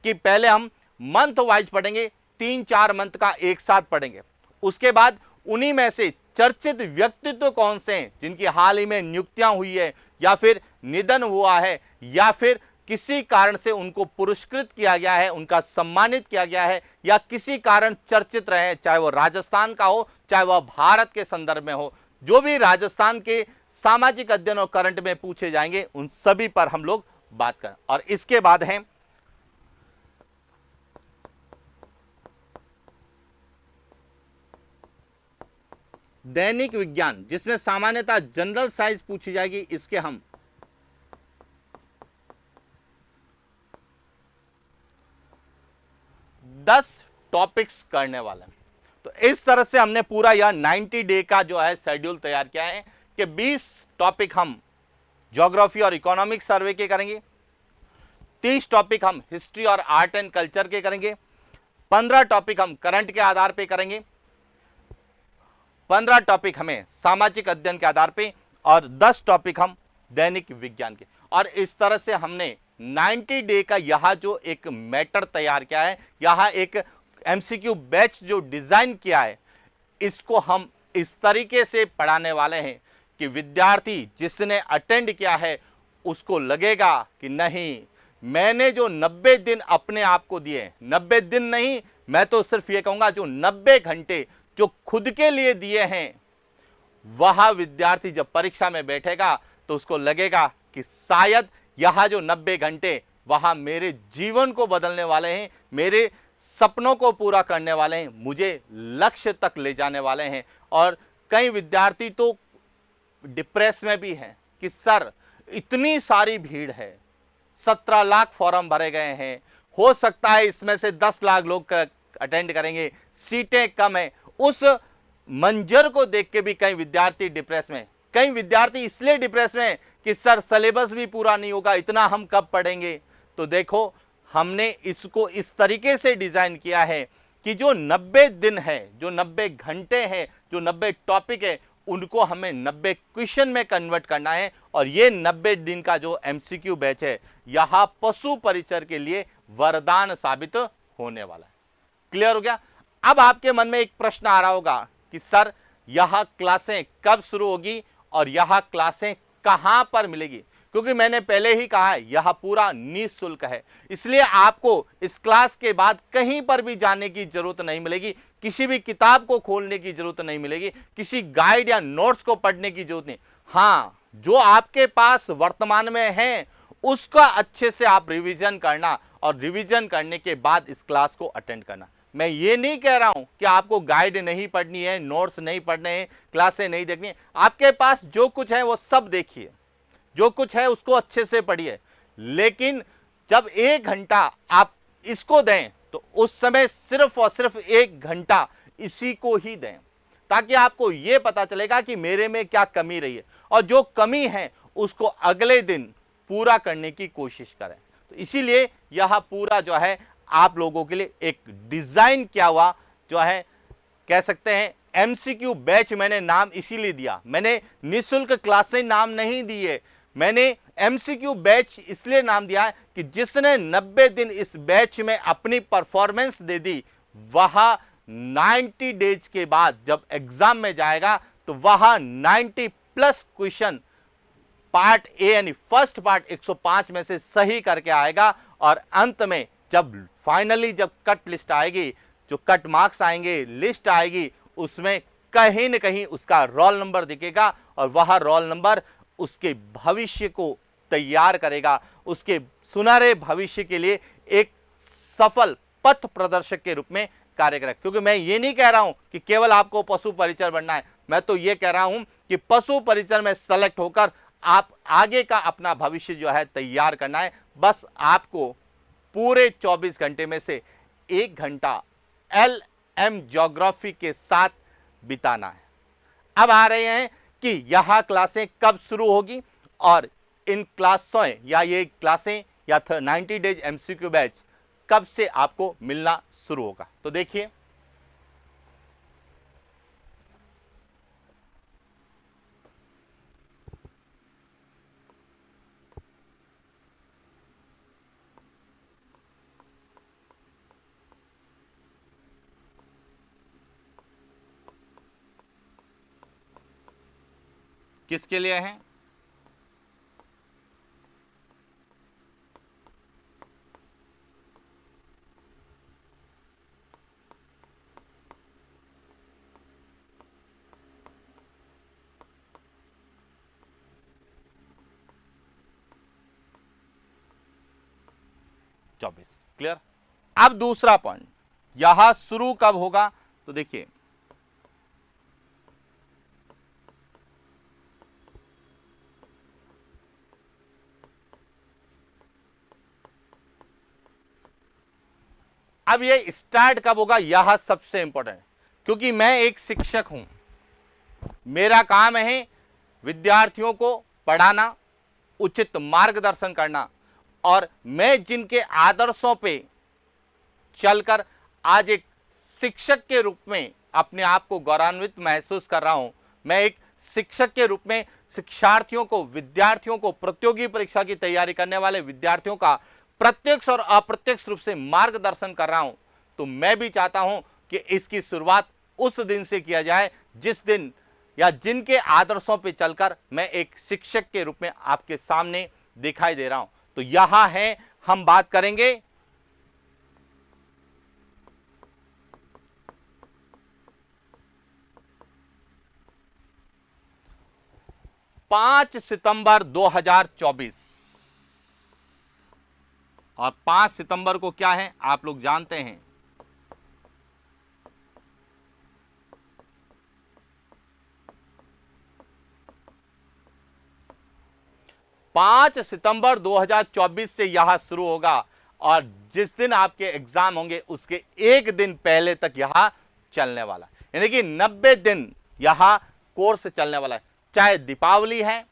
कि पहले हम मंथ वाइज पढ़ेंगे, 3-4 मंथ का एक साथ पढ़ेंगे। उसके बाद उन्हीं में से चर्चित व्यक्तित्व कौन से हैं जिनकी हाल ही में नियुक्तियां हुई है या फिर निधन हुआ है या फिर किसी कारण से उनको पुरस्कृत किया गया है, उनका सम्मानित किया गया है, या किसी कारण चर्चित रहे हैं, चाहे वो राजस्थान का हो चाहे वह भारत के संदर्भ में हो, जो भी राजस्थान के सामाजिक अध्ययन और करंट में पूछे जाएंगे उन सभी पर हम लोग बात करें। और इसके बाद है दैनिक विज्ञान, जिसमें सामान्यतः जनरल साइंस पूछी जाएगी। इसके हम 10 टॉपिक्स करने वाले हैं। तो इस तरह से हमने पूरा यह 90 डे का जो है शेड्यूल तैयार किया है कि 20 टॉपिक हम ज्योग्राफी और इकोनॉमिक सर्वे के करेंगे, 30 टॉपिक हम हिस्ट्री और आर्ट एंड कल्चर के करेंगे, 15 टॉपिक हम करंट के आधार पे करेंगे, 15 टॉपिक हमें सामाजिक अध्ययन के आधार पे और 10 टॉपिक हम दैनिक विज्ञान के। और इस तरह से हमने 90 डे का यह जो एक मैटर तैयार किया है, यह एक एमसीक्यू बैच जो डिजाइन किया है, इसको हम इस तरीके से पढ़ाने वाले हैं कि विद्यार्थी जिसने अटेंड किया है उसको लगेगा कि नहीं, मैंने जो 90 दिन अपने आप को दिए, 90 दिन नहीं, मैं तो सिर्फ ये कहूंगा जो 90 घंटे जो खुद के लिए दिए हैं, वह विद्यार्थी जब परीक्षा में बैठेगा तो उसको लगेगा कि शायद यह जो 90 घंटे वह मेरे जीवन को बदलने वाले हैं, मेरे सपनों को पूरा करने वाले हैं, मुझे लक्ष्य तक ले जाने वाले हैं। और कई विद्यार्थी तो डिप्रेस में भी हैं कि सर इतनी सारी भीड़ है, 17 लाख फॉर्म भरे गए हैं, हो सकता है इसमें से 10 लाख लोग अटेंड करेंगे, सीटें कम है। उस मंजर को देख के भी कई विद्यार्थी डिप्रेस में, कई विद्यार्थी इसलिए डिप्रेस में कि सर सिलेबस भी पूरा नहीं होगा, इतना हम कब पढ़ेंगे। तो देखो हमने इसको इस तरीके से डिजाइन किया है कि जो 90 दिन है, जो 90 घंटे हैं, जो 90 टॉपिक है, उनको हमें 90 क्वेश्चन में कन्वर्ट करना है। और ये 90 दिन का जो एमसीक्यू बैच है, यह पशु परिचर के लिए वरदान साबित होने वाला है। क्लियर हो गया? अब आपके मन में एक प्रश्न आ रहा होगा कि सर यह क्लासें कब शुरू होगी और यह क्लासें कहां पर मिलेगी? क्योंकि मैंने पहले ही कहा है यह पूरा निःशुल्क है, इसलिए आपको इस क्लास के बाद कहीं पर भी जाने की जरूरत नहीं मिलेगी, किसी भी किताब को खोलने की जरूरत नहीं मिलेगी, किसी गाइड या नोट्स को पढ़ने की जरूरत नहीं। हाँ, जो आपके पास वर्तमान में है उसका अच्छे से आप रिवीजन करना और रिवीजन करने के बाद इस क्लास को अटेंड करना। मैं ये नहीं कह रहा हूं कि आपको गाइड नहीं पढ़नी है, नोट्स नहीं पढ़ने हैं, क्लासें नहीं देखनी है। आपके पास जो कुछ है वो सब देखिए, जो कुछ है उसको अच्छे से पढ़िए, लेकिन जब 1 घंटा आप इसको दें तो उस समय सिर्फ और सिर्फ 1 घंटा इसी को ही दें, ताकि आपको यह पता चलेगा कि मेरे में क्या कमी रही है, और जो कमी है उसको अगले दिन पूरा करने की कोशिश करें। तो इसीलिए यह पूरा जो है आप लोगों के लिए एक डिजाइन किया हुआ जो है, कह सकते हैं एमसीक्यू बैच मैंने नाम इसीलिए दिया। मैंने निःशुल्क क्लासें नाम नहीं दिए, मैंने एमसीक्यू बैच इसलिए नाम दिया है कि जिसने 90 दिन इस बैच में अपनी परफॉर्मेंस दे दी, वह 90 डेज के बाद जब एग्जाम में जाएगा तो वह 90 प्लस क्वेश्चन पार्ट ए यानी फर्स्ट पार्ट 105 में से सही करके आएगा, और अंत में जब फाइनली जब कट लिस्ट आएगी, जो कट मार्क्स आएंगे, लिस्ट आएगी, उसमें कहीं न कहीं उसका रोल नंबर दिखेगा, और वह रोल नंबर उसके भविष्य को तैयार करेगा, उसके सुनहरे भविष्य के लिए एक सफल पथ प्रदर्शक के रूप में कार्य करेगा। क्योंकि मैं ये नहीं कह रहा हूं कि केवल आपको पशु परिचर बनना है, मैं तो ये कह रहा हूं कि पशु परिचर में सेलेक्ट होकर आप आगे का अपना भविष्य जो है तैयार करना है। बस आपको पूरे 24 घंटे में से 1 घंटा LM ज्योग्राफी के साथ बिताना है। अब आ रहे हैं कि यह क्लासें कब शुरू होगी, और इन क्लासों या ये क्लासें या 90 डेज एमसीक्यू बैच कब से आपको मिलना शुरू होगा। तो देखिए, किसके लिए हैं? क्लियर। अब दूसरा पॉइंट, यहां शुरू कब होगा, तो देखिए अब ये स्टार्ट कब होगा, यह सबसे इंपॉर्टेंट है, क्योंकि मैं एक शिक्षक हूं, मेरा काम है विद्यार्थियों को पढ़ाना, उचित मार्गदर्शन करना, और मैं जिनके आदर्शों पे चलकर आज एक शिक्षक के रूप में अपने आप को गौरवान्वित महसूस कर रहा हूं, मैं एक शिक्षक के रूप में शिक्षार्थियों को, विद्यार्थियों को, प्रतियोगी परीक्षा की तैयारी करने वाले विद्यार्थियों का प्रत्यक्ष और अप्रत्यक्ष रूप से मार्गदर्शन कर रहा हूं, तो मैं भी चाहता हूं कि इसकी शुरुआत उस दिन से किया जाए जिस दिन या जिनके आदर्शों पे चलकर मैं एक शिक्षक के रूप में आपके सामने दिखाई दे रहा हूं। तो यहां है, हम बात करेंगे 5 सितंबर 2024, और 5 सितंबर को क्या है आप लोग जानते हैं, पांच सितंबर 2024 से यह शुरू होगा, और जिस दिन आपके एग्जाम होंगे उसके एक दिन पहले तक यह चलने वाला, यानी कि 90 दिन यह कोर्स चलने वाला है। चाहे दीपावली है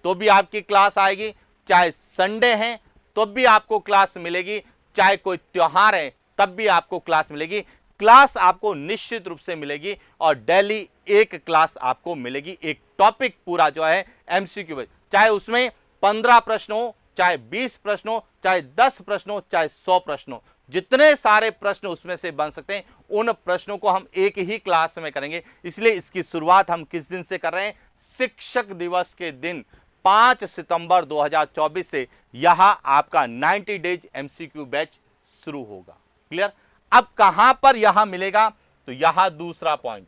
तो भी आपकी क्लास आएगी, चाहे संडे है तो भी आपको क्लास मिलेगी, चाहे कोई त्योहार है तब भी आपको क्लास मिलेगी। क्लास आपको निश्चित रूप से मिलेगी, और डेली एक क्लास आपको मिलेगी, एक टॉपिक पूरा जो है एमसीक्यू में, चाहे उसमें 15 प्रश्न हो, चाहे 20 प्रश्न हो, चाहे 10 प्रश्न हो, चाहे 100 प्रश्न हो, जितने सारे प्रश्न उसमें से बन सकते हैं, उन प्रश्नों को हम एक ही क्लास में करेंगे। इसलिए इसकी शुरुआत हम किस दिन से कर रहे हैं, शिक्षक दिवस के दिन 5 सितंबर 2024 से यह आपका 90 डेज एमसीक्यू बैच शुरू होगा। क्लियर। अब कहां पर यहां मिलेगा, तो यहां दूसरा point,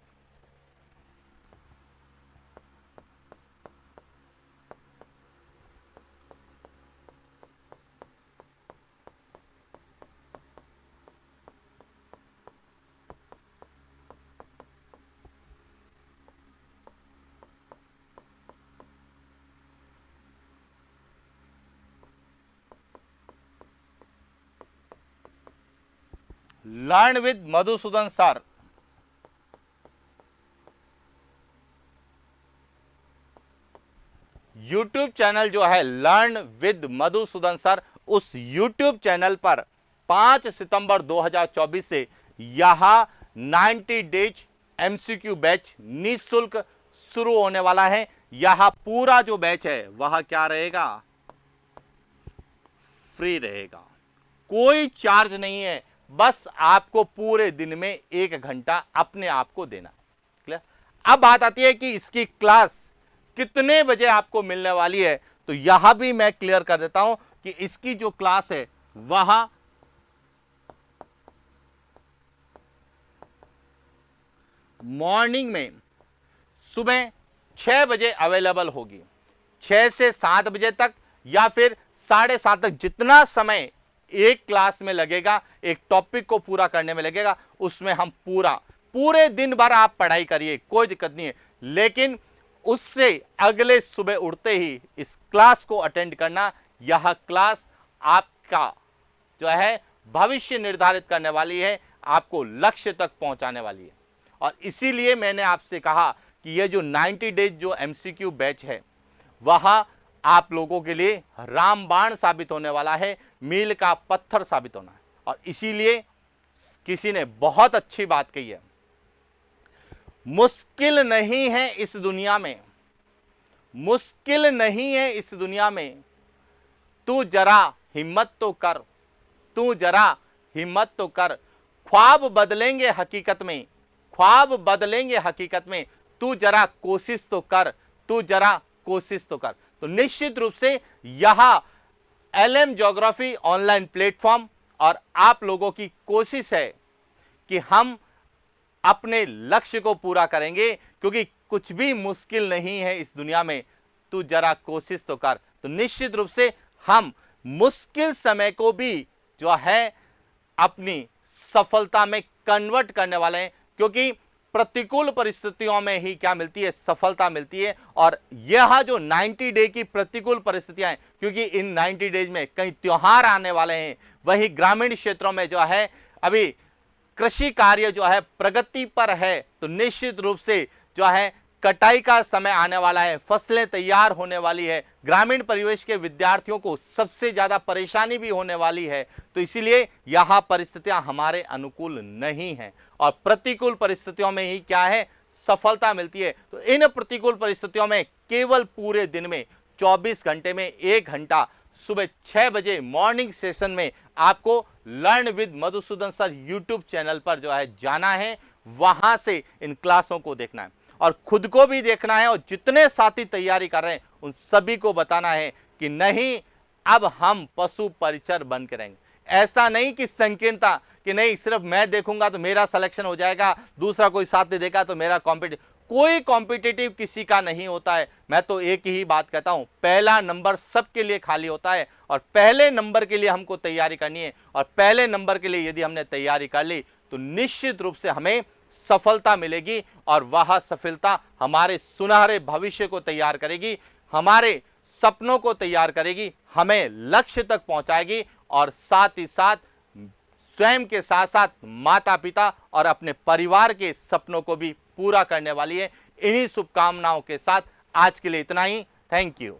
learn with Madhusudan sir. YouTube channel जो है लर्न विद मधुसूदन सर, उस यूट्यूब चैनल पर 5 सितंबर 2024 से यह 90 डेज एमसीक्यू बैच निःशुल्क शुरू होने वाला है। यह पूरा जो बैच है वह क्या रहेगा, फ्री रहेगा, कोई चार्ज नहीं है, बस आपको पूरे दिन में 1 घंटा अपने आप को देना। क्लियर। अब बात आती है कि इसकी क्लास कितने बजे आपको मिलने वाली है, तो यहां भी मैं क्लियर कर देता हूं कि इसकी जो क्लास है वह मॉर्निंग में सुबह 6 बजे अवेलेबल होगी, 6 से 7 बजे तक या फिर 7:30 तक, जितना समय एक क्लास में लगेगा, एक टॉपिक को पूरा करने में लगेगा, उसमें हम पूरे दिन भर आप पढ़ाई करिए, कोई दिक्कत नहीं है, लेकिन उससे अगले सुबह उठते ही इस क्लास को अटेंड करना। यह क्लास आपका जो है भविष्य निर्धारित करने वाली है, आपको लक्ष्य तक पहुंचाने वाली है। और इसीलिए मैंने आपसे कहा कि यह जो 90 डेज जो एमसीक्यू बैच है वह आप लोगों के लिए रामबाण साबित होने वाला है, मील का पत्थर साबित होना है। और इसीलिए किसी ने बहुत अच्छी बात कही है, मुश्किल नहीं है इस दुनिया में, मुश्किल नहीं है इस दुनिया में, तू जरा हिम्मत तो कर, तू जरा हिम्मत तो कर, ख्वाब बदलेंगे हकीकत में, ख्वाब बदलेंगे हकीकत में, तू जरा कोशिश तो कर, तू जरा कोशिश तो कर। तो निश्चित रूप से यह एलएम ज्योग्राफी ऑनलाइन प्लेटफॉर्म और आप लोगों की कोशिश है कि हम अपने लक्ष्य को पूरा करेंगे, क्योंकि कुछ भी मुश्किल नहीं है इस दुनिया में, तू जरा कोशिश तो कर। तो निश्चित रूप से हम मुश्किल समय को भी जो है अपनी सफलता में कन्वर्ट करने वाले हैं, क्योंकि प्रतिकूल परिस्थितियों में ही क्या मिलती है, सफलता मिलती है। और यह जो 90 डे की प्रतिकूल परिस्थितियां हैं, क्योंकि इन 90 डेज में कई त्योहार आने वाले हैं, वही ग्रामीण क्षेत्रों में जो है अभी कृषि कार्य जो है प्रगति पर है, तो निश्चित रूप से जो है कटाई का समय आने वाला है, फसलें तैयार होने वाली है, ग्रामीण परिवेश के विद्यार्थियों को सबसे ज्यादा परेशानी भी होने वाली है। तो इसीलिए यह परिस्थितियां हमारे अनुकूल नहीं हैं और प्रतिकूल परिस्थितियों में ही क्या है, सफलता मिलती है। तो इन प्रतिकूल परिस्थितियों में केवल पूरे दिन में 24 घंटे में 1 घंटा सुबह 6 बजे मॉर्निंग सेशन में आपको learn with Madhusudan sir YouTube channel पर जो है जाना है, वहां से इन क्लासों को देखना है और खुद को भी देखना है, और जितने साथी तैयारी कर रहे हैं उन सभी को बताना है कि नहीं, अब हम पशु परिचर बन के रहेंगे। ऐसा नहीं कि संकीर्णता कि नहीं सिर्फ मैं देखूंगा तो मेरा सिलेक्शन हो जाएगा, दूसरा कोई साथ नहीं देखा तो मेरा कोई कॉम्पिटिटिव किसी का नहीं होता है। मैं तो एक ही बात कहता हूं, पहला नंबर सबके लिए खाली होता है और पहले नंबर के लिए हमको तैयारी करनी है। और पहले नंबर के लिए यदि हमने तैयारी कर ली तो निश्चित रूप से हमें सफलता मिलेगी और वह सफलता हमारे सुनहरे भविष्य को तैयार करेगी, हमारे सपनों को तैयार करेगी, हमें लक्ष्य तक पहुंचाएगी और साथ ही साथ स्वयं के साथ साथ माता पिता और अपने परिवार के सपनों को भी पूरा करने वाली है। इन्हीं शुभकामनाओं के साथ आज के लिए इतना ही। Thank you.